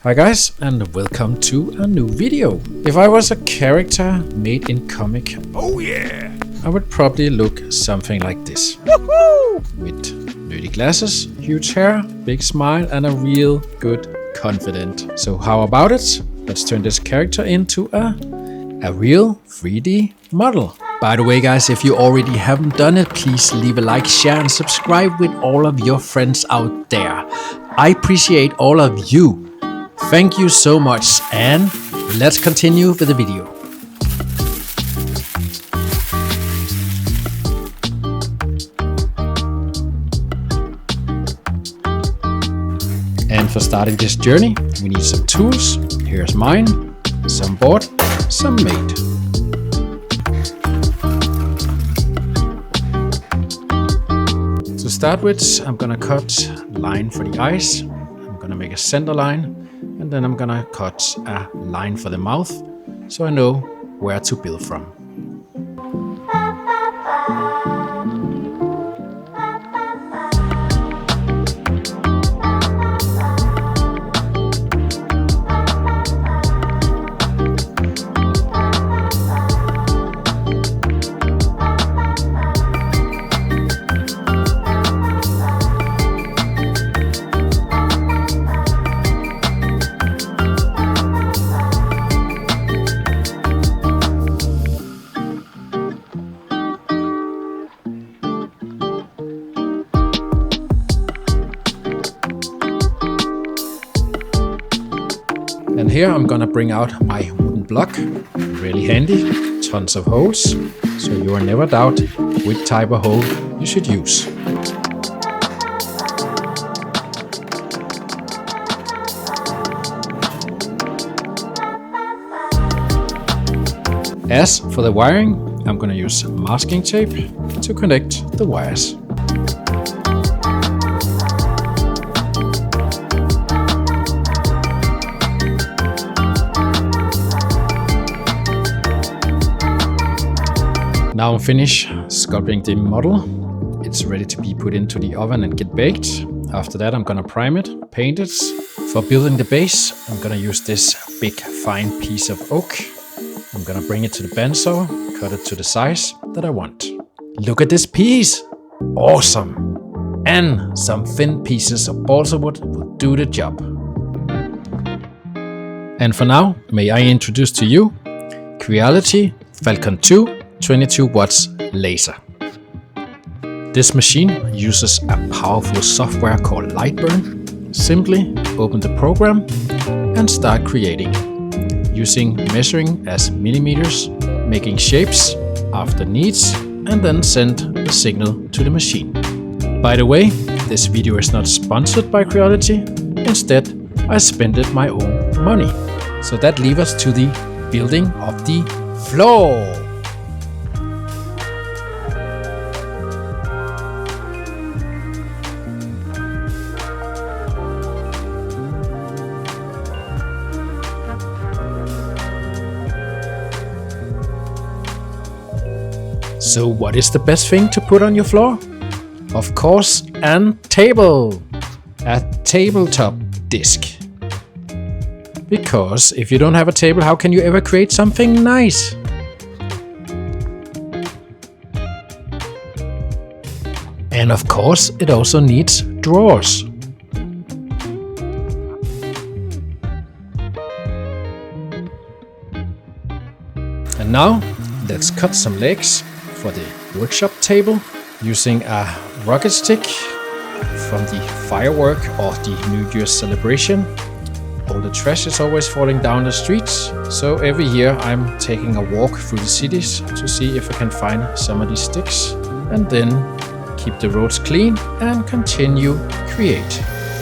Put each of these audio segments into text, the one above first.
Hi guys, and welcome to a new video. If I was a character made in comic, oh yeah, I would probably look something like this. Woohoo! With nerdy glasses, huge hair, big smile, and a real good confident. So how about it? Let's turn this character into a real 3D model. By the way guys, if you already haven't done it, please leave a like, share and subscribe with all of your friends out there. I appreciate all of you. Thank you so much, and let's continue with the video. And for starting this journey, we need some tools. Here's mine, some board, some mate. To start with, I'm gonna cut a line for the eyes. I'm gonna make a center line. And then I'm gonna cut a line for the mouth, so I know where to build from. And here I'm gonna bring out my wooden block, really handy, tons of holes, so you will never doubt which type of hole you should use. As for the wiring, I'm gonna use masking tape to connect the wires. Now I'm finished sculpting the model. It's ready to be put into the oven and get baked. After that, I'm gonna prime it, paint it. For building the base, I'm gonna use this big fine piece of oak. I'm gonna bring it to the bandsaw, cut it to the size that I want. Look at this piece! Awesome! And some thin pieces of balsa wood will do the job. And for now, may I introduce to you Creality Falcon 2 22 watts laser. This machine uses a powerful software called Lightburn. Simply open the program and start creating, using measuring as millimeters, making shapes after needs, and then send the signal to the machine. By the way, this video is not sponsored by Creality. Instead, I spent it my own money. So that leaves us to the building of the floor. So what is the best thing to put on your floor? Of course, a table. A tabletop disc. Because if you don't have a table, how can you ever create something nice? And of course, it also needs drawers. And now, let's cut some legs for the workshop table using a rocket stick from the firework or the New Year's celebration. All the trash is always falling down the streets, so every year I'm taking a walk through the cities to see if I can find some of these sticks and then keep the roads clean and continue create.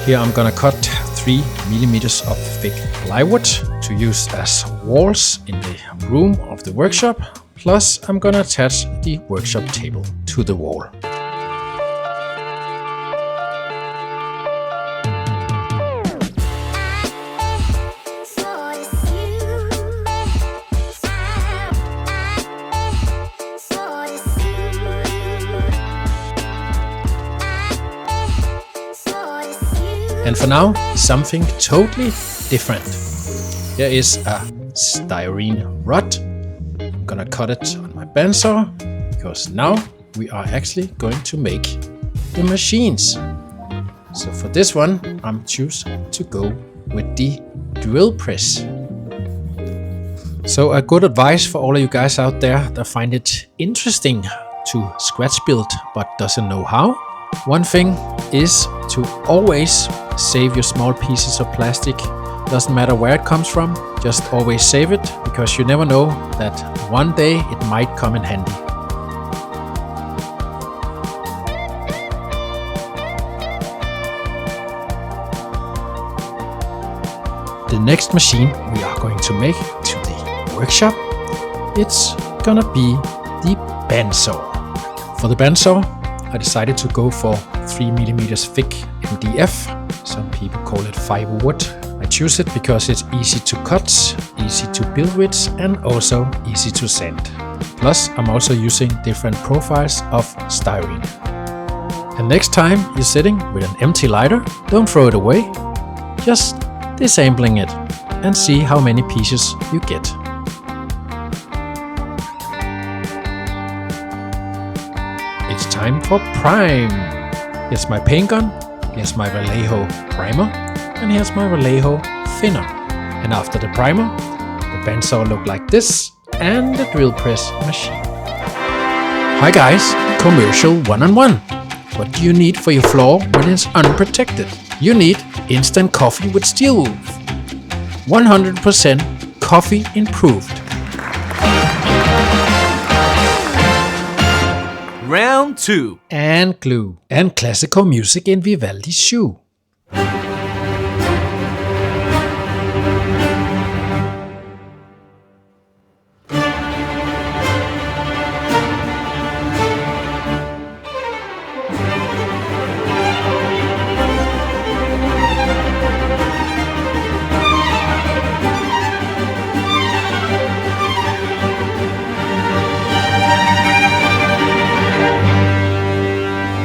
Here I'm gonna cut 3 millimeters of thick plywood to use as walls in the room of the workshop. Plus, I'm gonna attach the workshop table to the wall. And for now, something totally different. Here is a styrene rod. I'm gonna cut it on my bandsaw because now we are actually going to make the machines. So for this one, I'm choosing to go with the drill press. So a good advice for all of you guys out there that find it interesting to scratch build but doesn't know how. One thing is to always save your small pieces of plastic. Doesn't matter where it comes from, just always save it, because you never know that one day it might come in handy. The next machine we are going to make to the workshop, it's gonna be the bandsaw. For the bandsaw, I decided to go for 3mm thick MDF. Some people call it fiber wood. I choose it because it's easy to cut, easy to build with, and also easy to sand. Plus, I'm also using different profiles of styrene. And next time you're sitting with an empty lighter, don't throw it away. Just disassembling it and see how many pieces you get. It's time for prime. Here's my paint gun, here's my Vallejo primer, and here's my Vallejo thinner. And after the primer, the bandsaw look like this, and the drill press machine. Hi guys, commercial one-on-one. What do you need for your floor when it's unprotected? You need instant coffee with steel wool. 100% coffee improved. Round 2. And glue. And classical music in Vivaldi's shoe.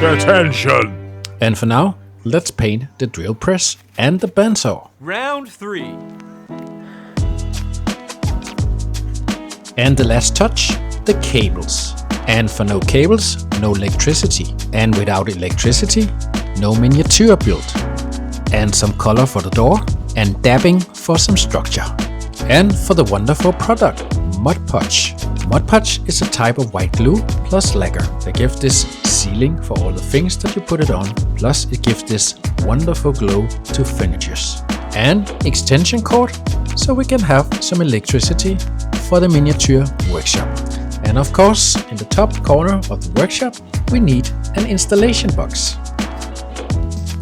Attention! And for now, let's paint the drill press and the bandsaw. Round 3. And the last touch, the cables. And for no cables, no electricity. And without electricity, no miniature build. And some color for the door, and dabbing for some structure. And for the wonderful product, Mod Podge. Mod Podge is a type of white glue plus lacquer that gives this sealing for all the things that you put it on, plus it gives this wonderful glow to furnitures. And extension cord, so we can have some electricity for the miniature workshop. And of course, in the top corner of the workshop, we need an installation box.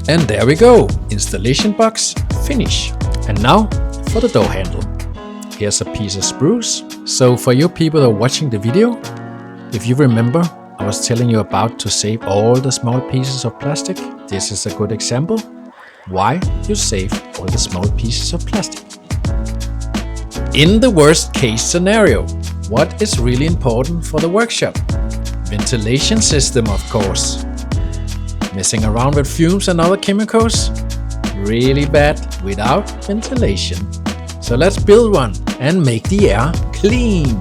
And there we go, installation box finish. And now for the door handle. Here's a piece of spruce. So for you people that are watching the video, if you remember, I was telling you about to save all the small pieces of plastic. This is a good example why you save all the small pieces of plastic. In the worst case scenario, what is really important for the workshop? Ventilation system, of course. Messing around with fumes and other chemicals? Really bad without ventilation. So let's build one and make the air clean.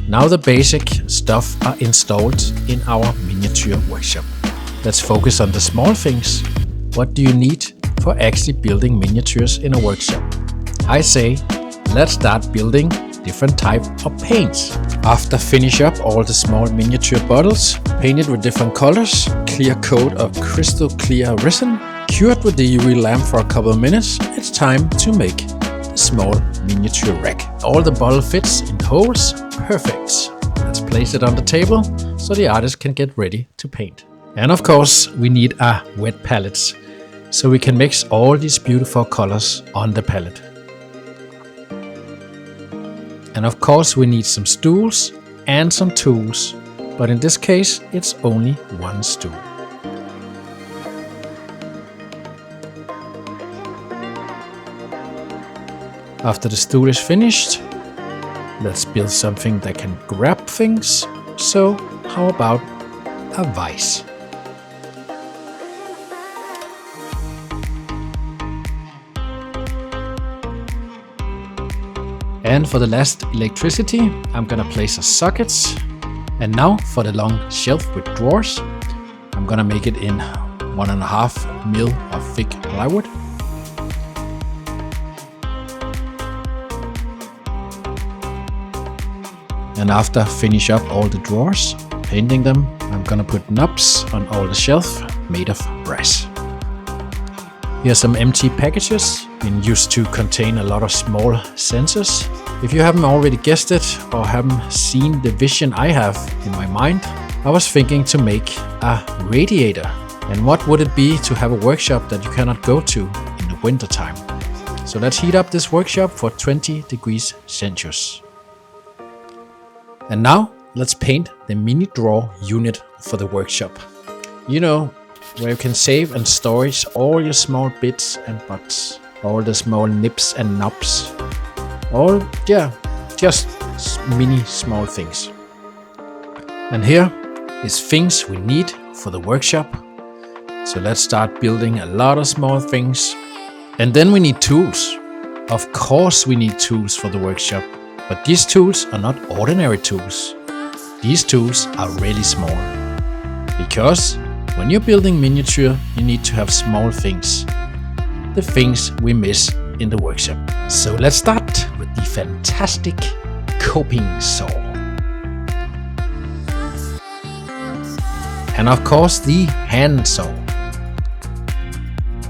Now the basic stuff are installed in our miniature workshop. Let's focus on the small things. What do you need for actually building miniatures in a workshop? I say, let's start building different type of paints. After finish up all the small miniature bottles, painted with different colors, clear coat of crystal clear resin, cured with the UV lamp for a couple of minutes, it's time to make the small miniature rack. All the bottle fits in the holes, perfect. Let's place it on the table so the artist can get ready to paint. And of course, we need a wet palette so we can mix all these beautiful colors on the palette. And of course we need some stools and some tools, but in this case it's only one stool. After the stool is finished, let's build something that can grab things. So how about a vise? And for the last electricity, I'm gonna place a socket. And now for the long shelf with drawers, I'm gonna make it in 1.5 mil of thick plywood. And after finish up all the drawers, painting them, I'm gonna put knobs on all the shelf made of brass. Here are some empty packages, been used to contain a lot of small sensors. If you haven't already guessed it or haven't seen the vision I have in my mind, I was thinking to make a radiator. And what would it be to have a workshop that you cannot go to in the winter time? So let's heat up this workshop for 20 degrees Celsius. And now let's paint the mini drawer unit for the workshop. You know, where you can save and storage all your small bits and bobs, all the small nips and knobs, all, just mini small things. And here is things we need for the workshop. So let's start building a lot of small things. And then we need tools. Of course we need tools for the workshop, but these tools are not ordinary tools. These tools are really small. Because when you're building miniature, you need to have small things. The things we miss in the workshop. So let's start with the fantastic coping saw. And of course the hand saw.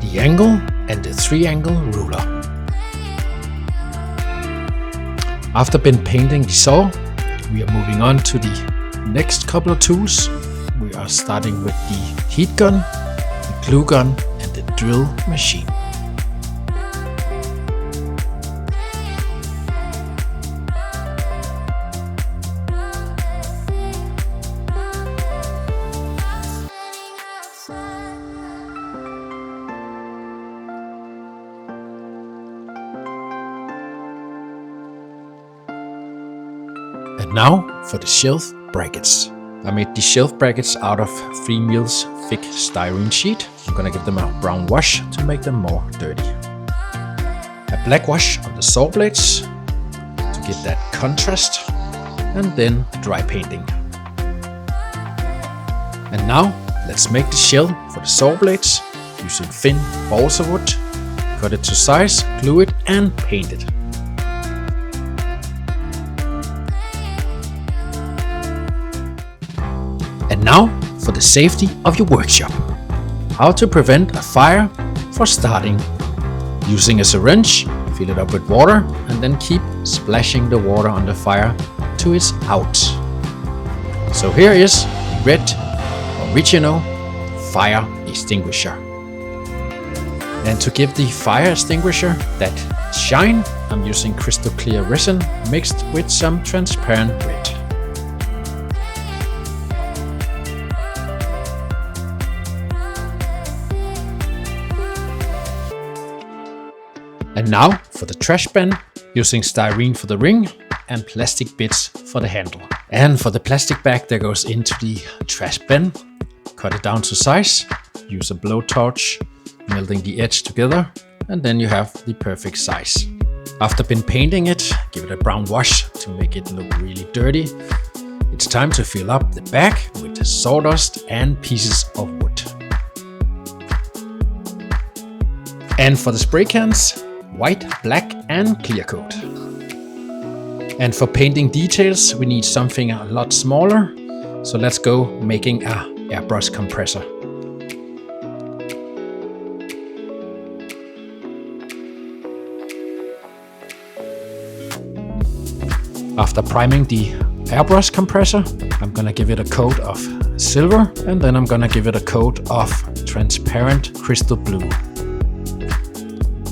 The angle and the 3-angle ruler. After been painting the saw, we are moving on to the next couple of tools. We are starting with the heat gun, the glue gun and the drill machine. And now for the shelf brackets. I made the shelf brackets out of 3 mils thick styrene sheet. I'm gonna give them a brown wash to make them more dirty. A black wash on the saw blades to get that contrast, and then dry painting. And now let's make the shell for the saw blades using thin balsa wood. Cut it to size, glue it and paint it. And now for the safety of your workshop. How to prevent a fire for starting. Using a syringe, fill it up with water and then keep splashing the water on the fire till it's out. So here is the red original fire extinguisher. And to give the fire extinguisher that shine, I'm using crystal clear resin mixed with some transparent red. And now for the trash bin, using styrene for the ring and plastic bits for the handle. And for the plastic bag that goes into the trash bin, cut it down to size, use a blowtorch, melting the edge together, and then you have the perfect size. After been painting it, give it a brown wash to make it look really dirty. It's time to fill up the bag with sawdust and pieces of wood. And for the spray cans, white, black and clear coat. And for painting details, we need something a lot smaller. So let's go making a airbrush compressor. After priming the airbrush compressor, I'm gonna give it a coat of silver and then I'm gonna give it a coat of transparent crystal blue.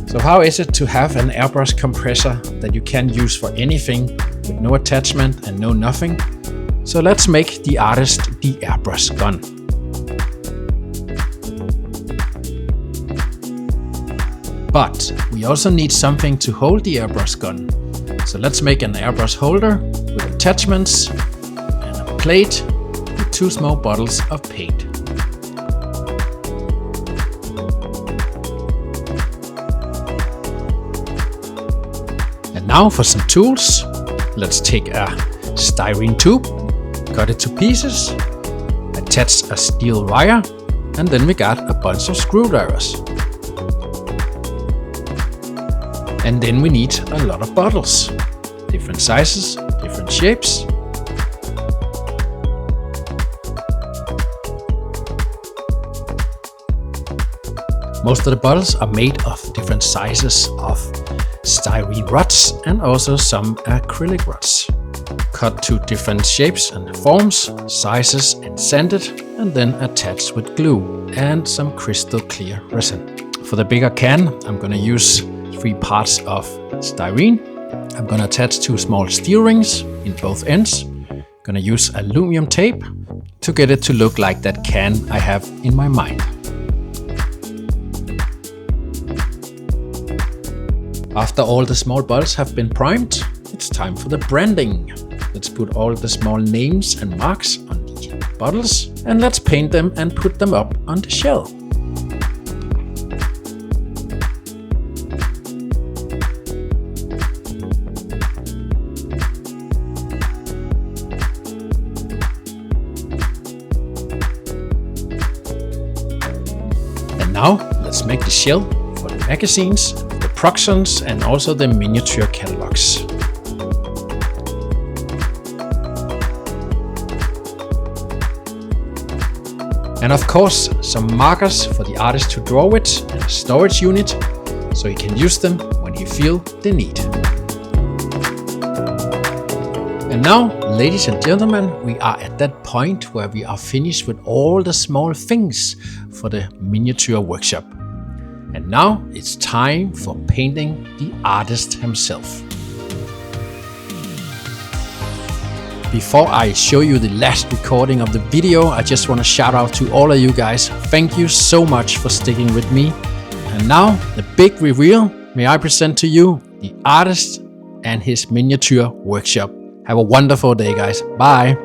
So how is it to have an airbrush compressor that you can use for anything with no attachment and no nothing? So let's make the artist the airbrush gun. But we also need something to hold the airbrush gun. So let's make an airbrush holder with attachments and a plate with 2 small bottles of paint. And now for some tools. Let's take a styrene tube, cut it to pieces, attach a steel wire, and then we got a bunch of screwdrivers. And then we need a lot of bottles, different sizes, different shapes. Most of the bottles are made of different sizes of styrene rods and also some acrylic rods. Cut to different shapes and forms, sizes, and sanded, and then attached with glue and some crystal clear resin. For the bigger can, I'm gonna use 3 parts of styrene. I'm gonna attach 2 small steel rings in both ends. Gonna use aluminum tape to get it to look like that can I have in my mind. After all the small bottles have been primed, it's time for the branding. Let's put all the small names and marks on the bottles, and let's paint them and put them up on the shell. And now let's make the shell for the magazines, the proxons, and also the miniature catalogs. And of course, some markers for the artist to draw with and a storage unit, so he can use them when he feels the need. And now, ladies and gentlemen, we are at that point where we are finished with all the small things for the miniature workshop. And now it's time for painting the artist himself. Before I show you the last recording of the video, I just want to shout out to all of you guys. Thank you so much for sticking with me. And now the big reveal. May I present to you the artist and his miniature workshop. Have a wonderful day, guys. Bye.